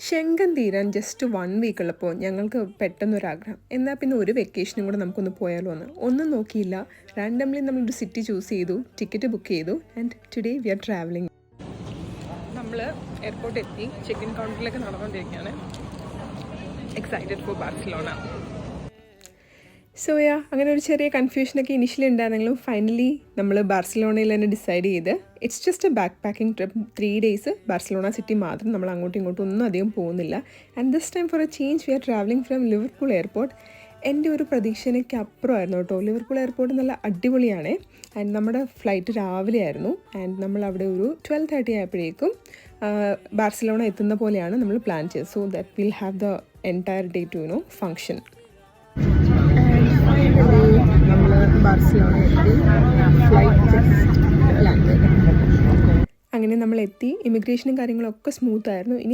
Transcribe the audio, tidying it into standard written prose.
ശെങ്കൻ തീരാൻ just 1 week ഉള്ളപ്പോൾ ഞങ്ങൾക്ക് പെട്ടെന്നൊരാഗ്രഹം എന്നാൽ പിന്നെ ഒരു വെക്കേഷനും കൂടെ നമുക്കൊന്ന് പോയാലോ എന്ന് ഒന്നും നോക്കിയില്ല. റാൻഡംലി നമ്മളൊരു സിറ്റി ചൂസ് ചെയ്തു, ടിക്കറ്റ് ബുക്ക് ചെയ്തു and today we are travelling. നമ്മൾ എയർപോർട്ട് എത്തി, ചെക്ക് ഇൻ കൗണ്ടറിലേക്ക് നടന്നുകൊണ്ടിരിക്കുകയാണ്. Excited four Barcelona. സോ അങ്ങനെ ഒരു ചെറിയ കൺഫ്യൂഷനൊക്കെ ഇനിഷ്യലി ഉണ്ടായിരുന്നെങ്കിലും ഫൈനലി നമ്മൾ ബാർസിലോണയിൽ തന്നെ ഡിസൈഡ് ചെയ്ത് it's just A back packing trip. 3 days Barcelona city മാത്രം, നമ്മൾ അങ്ങോട്ടും ഇങ്ങോട്ടും ഒന്നും അധികം പോകുന്നില്ല. And this time for A change V are travelling from Liverpool airport. എൻ്റെ ഒരു പ്രതീക്ഷയ്ക്ക് അപ്പുറമായിരുന്നു കേട്ടോ. ലിവർപൂൾ എയർപോർട്ട് നല്ല അടിപൊളിയാണ്. ആൻഡ് നമ്മുടെ ഫ്ലൈറ്റ് രാവിലെ ആയിരുന്നു. ആൻഡ് നമ്മൾ അവിടെ ഒരു 12:30 ആയപ്പോഴേക്കും ബാർസിലോണ എത്തുന്ന പോലെയാണ് നമ്മൾ പ്ലാൻ ചെയ്തത്. So that will have the entire day to function. നമ്മൾ ബാർസിലോണ എത്തി, ഫ്ലൈറ്റ് ലാൻഡ്. അങ്ങനെ നമ്മൾ എത്തി. ഇമിഗ്രേഷനും കാര്യങ്ങളൊക്കെ സ്മൂത്ത് ആയിരുന്നു. ഇനി